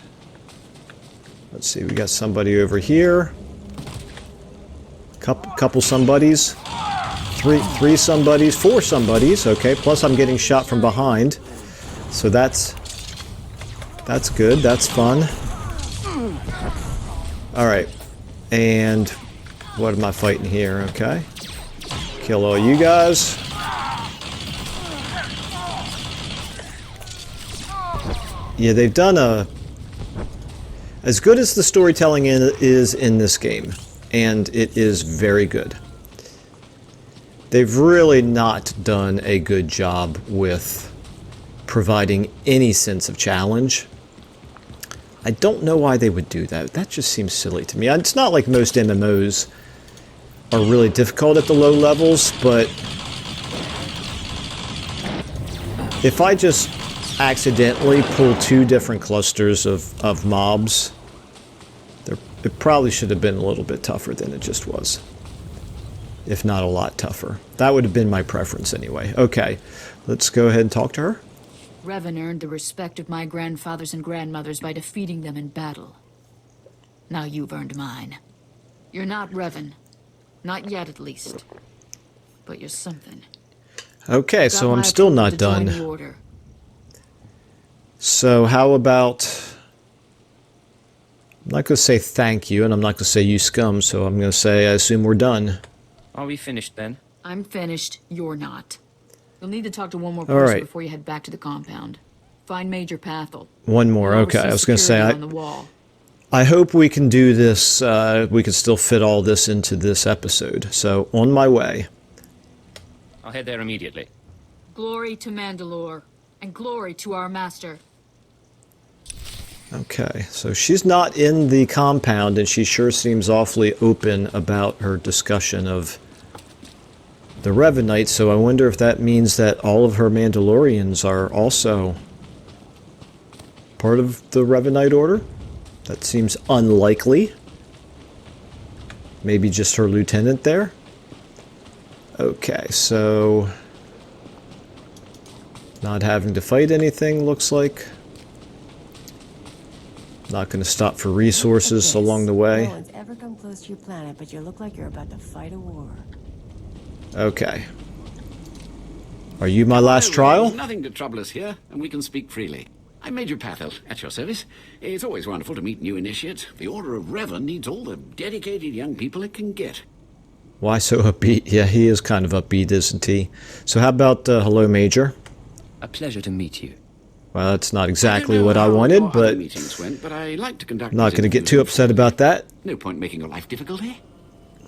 Let's see, we got somebody over here. Couple somebodies. Three somebodies, 4 somebodies, okay, plus I'm getting shot from behind. So that's good, that's fun. Alright, and what am I fighting here, okay? Kill all you guys. Yeah, they've done a... As good as the storytelling is in this game, and it is very good, they've really not done a good job with providing any sense of challenge. I don't know why they would do that. That just seems silly to me. It's not like most MMOs are really difficult at the low levels, but if I just accidentally pull 2 different clusters of mobs, it probably should have been a little bit tougher than it just was. If not a lot tougher. That would have been my preference anyway. Okay, let's go ahead and talk to her. Revan earned the respect of my grandfathers and grandmothers by defeating them in battle. Now you've earned mine. You're not Revan. Not yet, at least. But you're something. Okay, so I'm still not done. So how about... I'm not going to say thank you, and I'm not going to say you scum, so I'm going to say I assume we're done. Are we finished then? I'm finished, you're not. You'll need to talk to one more person before you head back to the compound. Find Major Pathel. One more, okay. I was going to say, I hope we can do this, we can still fit all this into this episode. So, on my way. I'll head there immediately. Glory to Mandalore, and glory to our master. Okay, so she's not in the compound, and she sure seems awfully open about her discussion of the Revanites, so I wonder if that means that all of her Mandalorians are also part of the Revanite Order? That seems unlikely. Maybe just her lieutenant there? Okay, so... not having to fight anything, looks like. Not going to stop for resources along the way. No one's ever come close to your planet, but you look like you're about to fight a war. Okay. Are you my last trial? Nothing to trouble us here, and we can speak freely. I'm Major Pathel, at your service. It's always wonderful to meet new initiates. The Order of Revan needs all the dedicated young people it can get. Why so upbeat? Yeah, he is kind of upbeat, isn't he? So how about hello, Major? A pleasure to meet you. Well, that's not exactly what I wanted, but I like to conduct I'm not going to get too upset about that. No point making your life difficult, eh?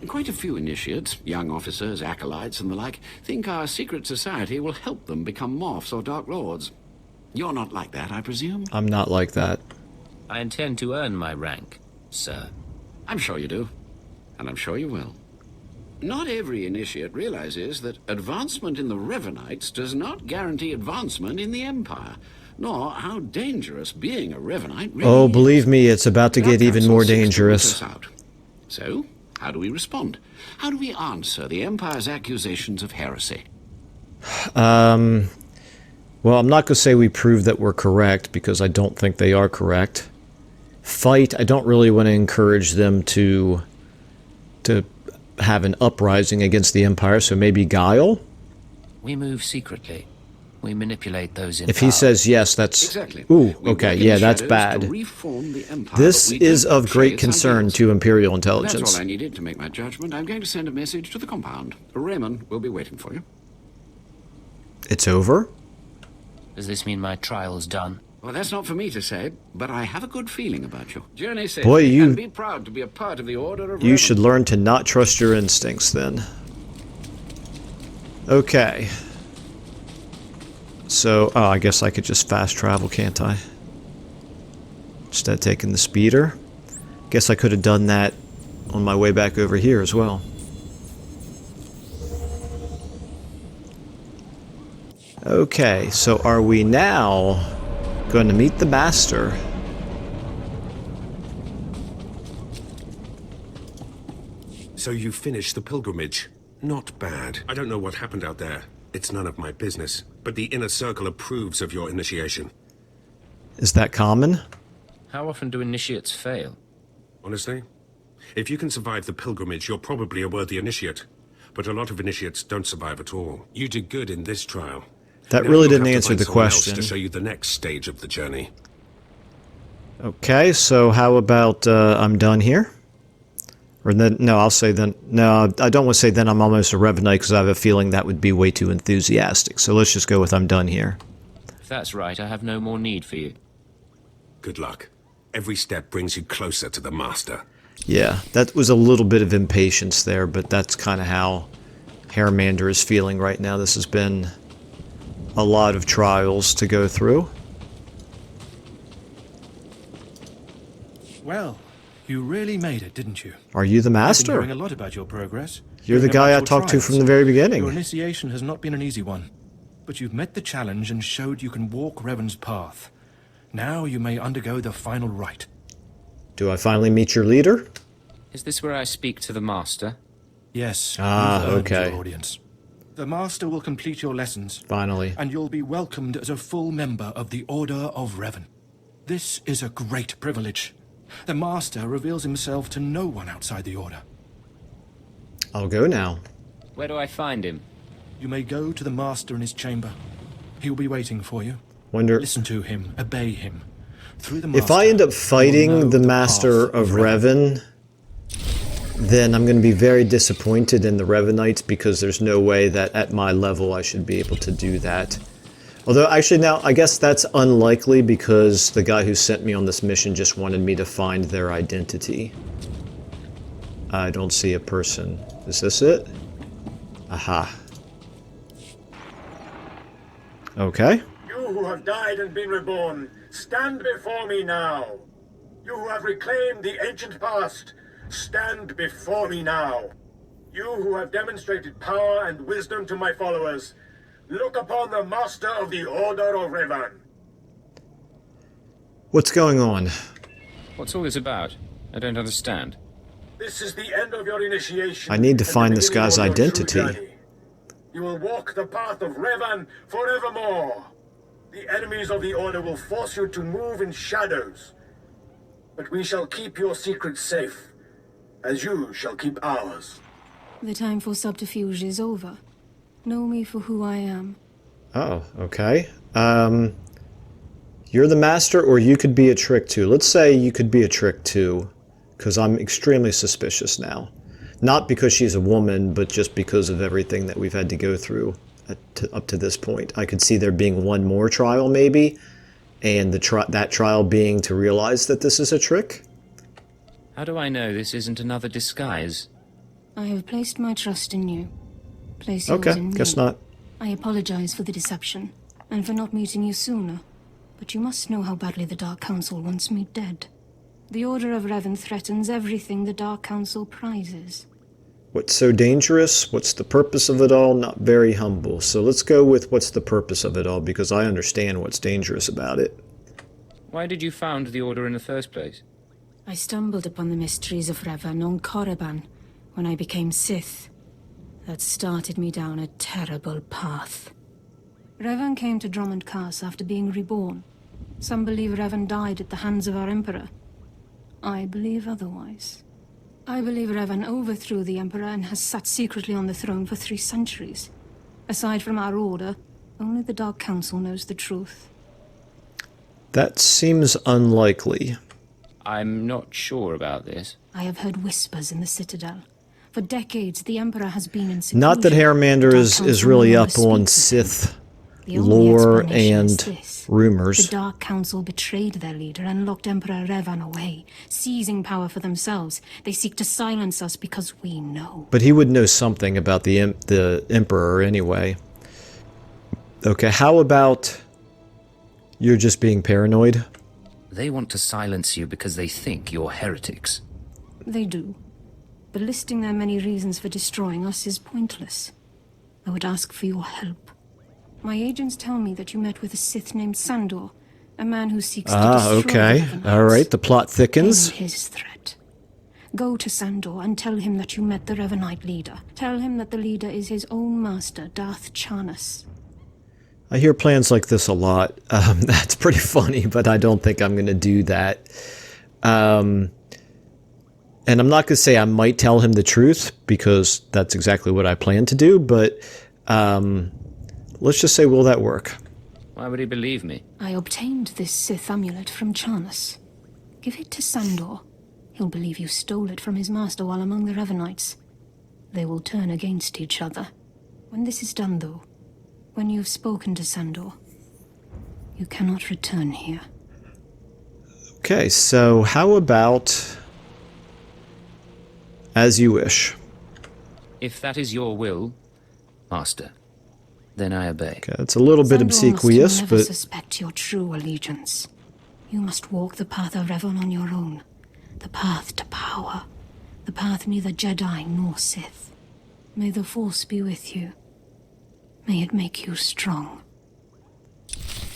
Quite a few initiates, young officers, acolytes, and the like, think our secret society will help them become morphs or dark lords. You're not like that, I presume? I'm not like that. I intend to earn my rank, sir. I'm sure you do, and I'm sure you will. Not every initiate realizes that advancement in the Revanites does not guarantee advancement in the Empire, nor how dangerous being a Revanite really Oh, believe me, it's about to get even more dangerous. So, how do we respond? How do we answer the Empire's accusations of heresy? Well, I'm not going to say we prove that we're correct, because I don't think they are correct. Fight, I don't really want to encourage them to have an uprising against the Empire, so maybe guile? We move secretly. We manipulate those in If he says yes, that's... Exactly. Ooh, okay, yeah, that's bad. This is of great concern to Imperial intelligence. That's all I needed to make my judgment. I'm going to send a message to the compound. Raymond will be waiting for you. It's over? Does this mean my trial's done? Well, that's not for me to say, but I have a good feeling about you. Journey safely, Boy, and be proud to be a part of the Order of You Revan. should learn to not trust your instincts, then. Okay. So, I guess I could just fast travel, can't I? Instead of taking the speeder. Guess I could have done that on my way back over here as well. Okay, so are we now going to meet the Master? So you finished the pilgrimage. Not bad. I don't know what happened out there. It's none of my business. But the Inner Circle approves of your initiation. Is that common? How often do initiates fail? Honestly, if you can survive the pilgrimage, you're probably a worthy initiate. But a lot of initiates don't survive at all. You did good in this trial. That Now really you'll didn't have to answer find the someone else question. to show you the next stage of the journey. Okay, so how about I'm done here? Or then, no, I'll say then, no, I don't want to say then I'm almost a Revanite because I have a feeling that would be way too enthusiastic. So let's just go with I'm done here. If that's right, I have no more need for you. Good luck. Every step brings you closer to the Master. Yeah, that was a little bit of impatience there, but that's kind of how Haramander is feeling right now. This has been a lot of trials to go through. Well, you really made it, didn't you? Are you the I've Master? been hearing a lot about your progress. You're the Hearing guy about I your talked to trials. from the very beginning. Your initiation has not been an easy one, but you've met the challenge and showed you can walk Revan's path. Now you may undergo the final rite. Do I finally meet your leader? Is this where I speak to the Master? Yes. Ah, you've earned okay. your audience. The Master will complete your lessons. Finally. And you'll be welcomed as a full member of the Order of Revan. This is a great privilege. The Master reveals himself to no one outside the Order. I'll go now. Where do I find him? You may go to the Master in his chamber. He'll be waiting for you. Listen to him, obey him. Through the Master, If I end up you'll know fighting the Master path of Revan, then I'm going to be very disappointed in the Revanites because there's no way that at my level I should be able to do that. Although, actually now, I guess that's unlikely because the guy who sent me on this mission just wanted me to find their identity. I don't see a person. Is this it? Aha. Okay. You who have died and been reborn, stand before me now. You who have reclaimed the ancient past, stand before me now. You who have demonstrated power and wisdom to my followers, look upon the Master of the Order of Revan. What's going on? What's all this about? I don't understand. This is the end of your initiation. I need to and the find this beginning guy's of your true identity. journey. You will walk the path of Revan forevermore. The enemies of the Order will force you to move in shadows. But we shall keep your secrets safe, as you shall keep ours. The time for subterfuge is over. Know me for who I am. Oh, okay. You're the master, or you could be a trick too. Let's say you could be a trick too, because I'm extremely suspicious now. Not because she's a woman, but just because of everything that we've had to go through up to this point. I could see there being one more trial, maybe, and that trial being to realize that this is a trick. How do I know this isn't another disguise? I have placed my trust in you. Place yours Okay, in me. guess not. I apologize for the deception, and for not meeting you sooner. But you must know how badly the Dark Council wants me dead. The Order of Revan threatens everything the Dark Council prizes. What's so dangerous? What's the purpose of it all? Not very humble. So let's go with what's the purpose of it all, because I understand what's dangerous about it. Why did you found the Order in the first place? I stumbled upon the mysteries of Revan on Korriban when I became Sith. That started me down a terrible path. Revan came to Dromund Kaas after being reborn. Some believe Revan died at the hands of our Emperor. I believe otherwise. I believe Revan overthrew the Emperor and has sat secretly on the throne for 3 centuries. Aside from our Order, only the Dark Council knows the truth. That seems unlikely. I'm not sure about this. I have heard whispers in the Citadel. For decades, the Emperor has been in seclusion. Not that Haramander is really up on Sith lore and rumors. The Dark Council betrayed their leader and locked Emperor Revan away, seizing power for themselves. They seek to silence us because we know. But he would know something about the Emperor anyway. Okay, how about you're just being paranoid? They want to silence you because they think you're heretics. They do. But listing their many reasons for destroying us is pointless. I would ask for your help. My agents tell me that you met with a Sith named Sandor, a man who seeks to destroy okay. the Revan. All right, the plot thickens. End his threat. Go to Sandor and tell him that you met the Revanite leader. Tell him that the leader is his own master, Darth Charnas. I hear plans like this a lot. That's pretty funny, but I don't think I'm going to do that. And I'm not going to say I might tell him the truth, because that's exactly what I plan to do, but let's just say, will that work? Why would he believe me? I obtained this Sith amulet from Charnas. Give it to Sandor. He'll believe you stole it from his master while among the Revanites. They will turn against each other. When this is done, though, when you've spoken to Sandor, you cannot return here. Okay, so how about as you wish? If that is your will, Master, then I obey. Okay, it's a little bit obsequious, must never but suspect your true allegiance. You must walk the path of Revan on your own. The path to power. The path neither Jedi nor Sith. May the Force be with you. May it make you strong.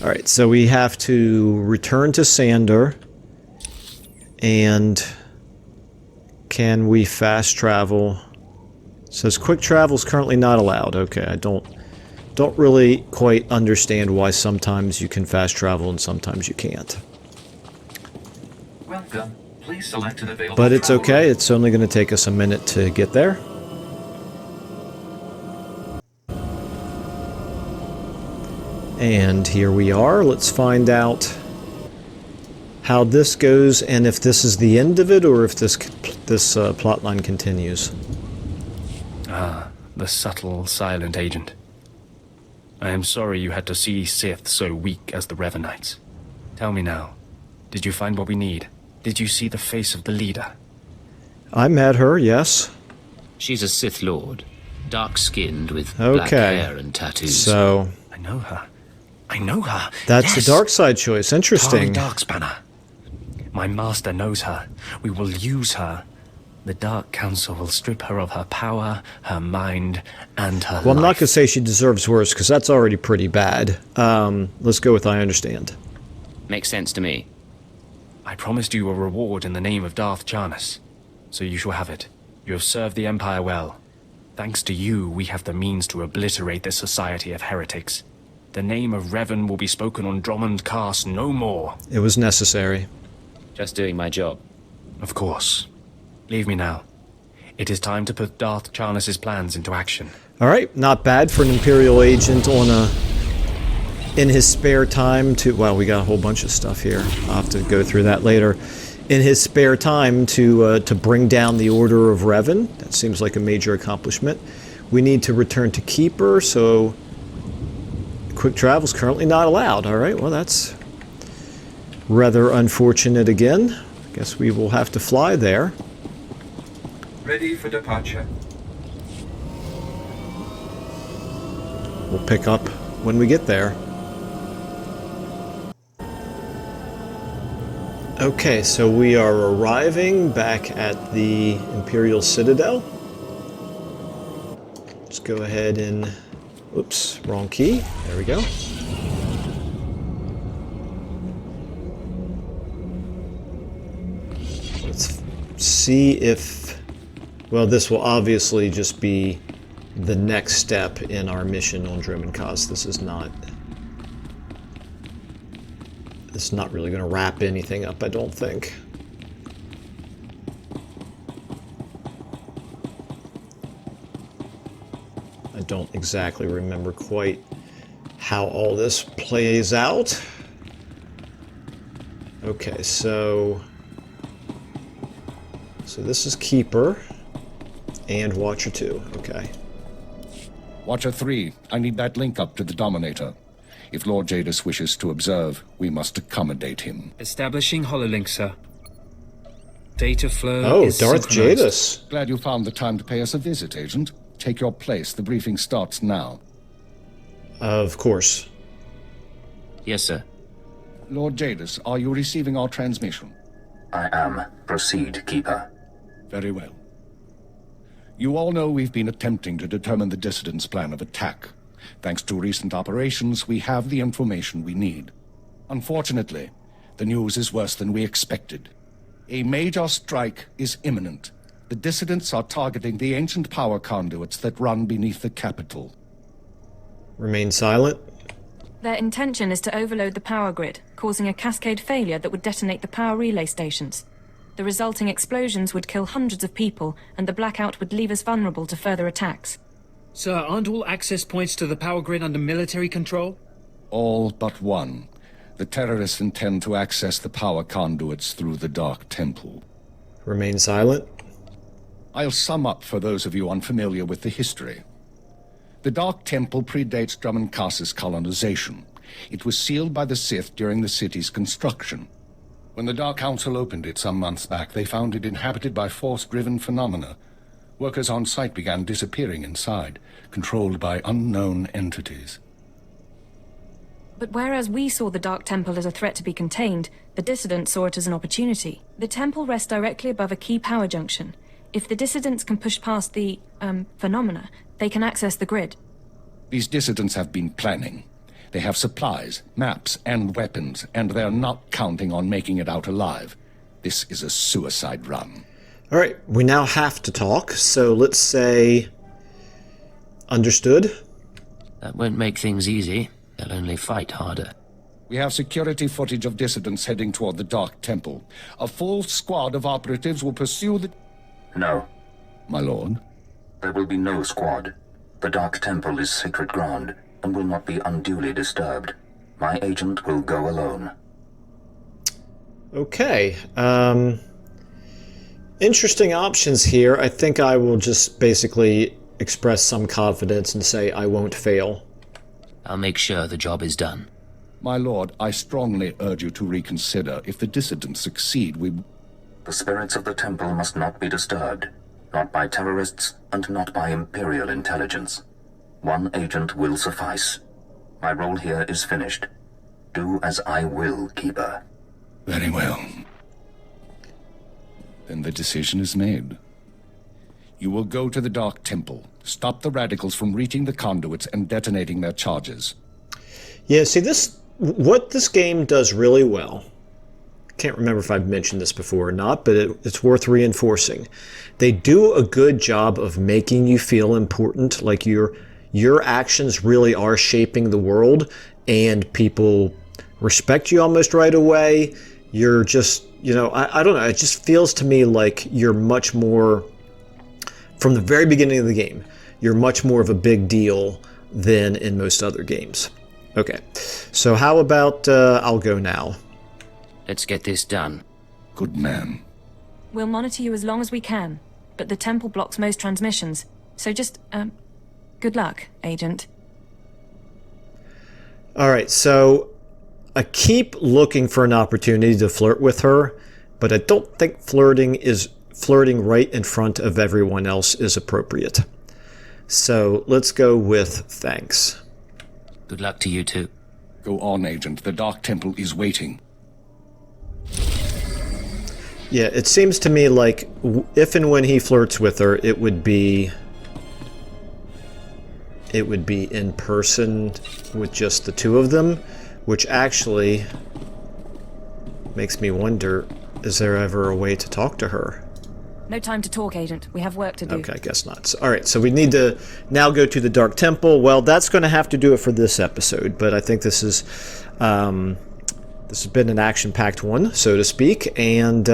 all right, so we have to return to Sandor, and can we fast travel? It says quick travel is currently not allowed. Okay, I don't really quite understand why sometimes you can fast travel and sometimes you can't. Welcome. Please select an available But it's travel okay. It's only going to take us a minute to get there. And here we are. Let's find out how this goes, and if this is the end of it, or if this plotline continues. Ah, the subtle, silent agent. I am sorry you had to see Sith so weak as the Revanites. Tell me now, did you find what we need? Did you see the face of the leader? I met her, yes. She's a Sith Lord, dark-skinned with black hair and tattoos. So I know her. I know her. That's yes. the dark side choice. Interesting. Tali Darkspanner. My master knows her. We will use her. The Dark Council will strip her of her power, her mind, and her Well, I'm not life. going to say she deserves worse, because that's already pretty bad. Let's go with I understand. Makes sense to me. I promised you a reward in the name of Darth Charnas, so you shall have it. You have served the Empire well. Thanks to you, we have the means to obliterate this society of heretics. The name of Revan will be spoken on Dromund Kaas no more. It was necessary. Just doing my job. Of course. Leave me now. It is time to put Darth Charnus's plans into action. All right, not bad for an Imperial agent on in his spare time to... Well, we got a whole bunch of stuff here. I'll have to go through that later. In his spare time to bring down the Order of Revan. That seems like a major accomplishment. We need to return to Keeper, so quick travel is currently not allowed. All right, well, that's rather unfortunate again. I guess we will have to fly there. Ready for departure. We'll pick up when we get there. Okay, so we are arriving back at the Imperial Citadel. Let's go ahead and... Oops, wrong key. There we go. Let's see if... Well, this will obviously just be the next step in our mission on Dromund Kaas. This is not... It's not really going to wrap anything up, I don't think. I don't exactly remember quite how all this plays out. Okay, so this is Keeper and Watcher 2. Okay. Watcher 3, I need that link up to the Dominator. If Lord Jadis wishes to observe, we must accommodate him. Establishing hololink, sir. Data flow Oh, is Darth synchronized. Jadis. Glad you found the time to pay us a visit, Agent. Take your place. The briefing starts now. Of course. Yes, sir. Lord Jadis, are you receiving our transmission? I am. Proceed, Keeper. Very well. You all know we've been attempting to determine the dissidents' plan of attack. Thanks to recent operations, we have the information we need. Unfortunately, the news is worse than we expected. A major strike is imminent. The dissidents are targeting the ancient power conduits that run beneath the capital. Remain silent. Their intention is to overload the power grid, causing a cascade failure that would detonate the power relay stations. The resulting explosions would kill hundreds of people, and the blackout would leave us vulnerable to further attacks. Sir, aren't all access points to the power grid under military control? All but one. The terrorists intend to access the power conduits through the Dark Temple. Remain silent. I'll sum up for those of you unfamiliar with the history. The Dark Temple predates Dromund Kaas's colonization. It was sealed by the Sith during the city's construction. When the Dark Council opened it some months back, they found it inhabited by force-driven phenomena. Workers on site began disappearing inside, controlled by unknown entities. But whereas we saw the Dark Temple as a threat to be contained, the dissidents saw it as an opportunity. The temple rests directly above a key power junction. If the dissidents can push past the, phenomena, they can access the grid. These dissidents have been planning. They have supplies, maps, and weapons, and they're not counting on making it out alive. This is a suicide run. All right, we now have to talk, so let's say... Understood? That won't make things easy. They'll only fight harder. We have security footage of dissidents heading toward the Dark Temple. A full squad of operatives will pursue the... No. My lord? There will be no squad. The Dark Temple is sacred ground and will not be unduly disturbed. My agent will go alone. Okay, interesting options here. I think I will just basically express some confidence and say I won't fail. I'll make sure the job is done. My lord, I strongly urge you to reconsider. If the dissidents succeed, we... The spirits of the temple must not be disturbed. Not by terrorists, and not by Imperial intelligence. One agent will suffice. My role here is finished. Do as I will, Keeper. Very well. Then the decision is made. You will go to the Dark Temple, stop the radicals from reaching the conduits and detonating their charges. Yeah, see, what this game does really well, can't remember if I've mentioned this before or not, but it's worth reinforcing. They do a good job of making you feel important, like your actions really are shaping the world, and people respect you almost right away. You're just, I don't know, it just feels to me like you're much more from the very beginning of the game, you're much more of a big deal than in most other games. Okay, so how about I'll go now. Let's get this done. Good man. We'll monitor you as long as we can, but the temple blocks most transmissions. So just, good luck, Agent. Alright, so I keep looking for an opportunity to flirt with her, but I don't think flirting right in front of everyone else is appropriate. So let's go with thanks. Good luck to you too. Go on, Agent. The Dark Temple is waiting. Yeah, it seems to me like if and when he flirts with her, it would be in person with just the two of them, which actually makes me wonder, is there ever a way to talk to her? No time to talk, Agent. We have work to do. Okay, I guess not. So, all right, so we need to now go to the Dark Temple. Well, that's going to have to do it for this episode, but I think this has been an action-packed one, so to speak, and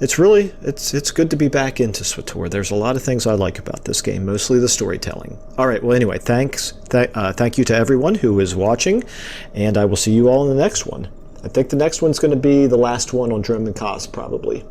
it's good to be back into SWTOR. There's a lot of things I like about this game, mostly the storytelling. All right, well, anyway, thank you to everyone who is watching, and I will see you all in the next one. I think the next one's going to be the last one on Dromund Kaas, probably.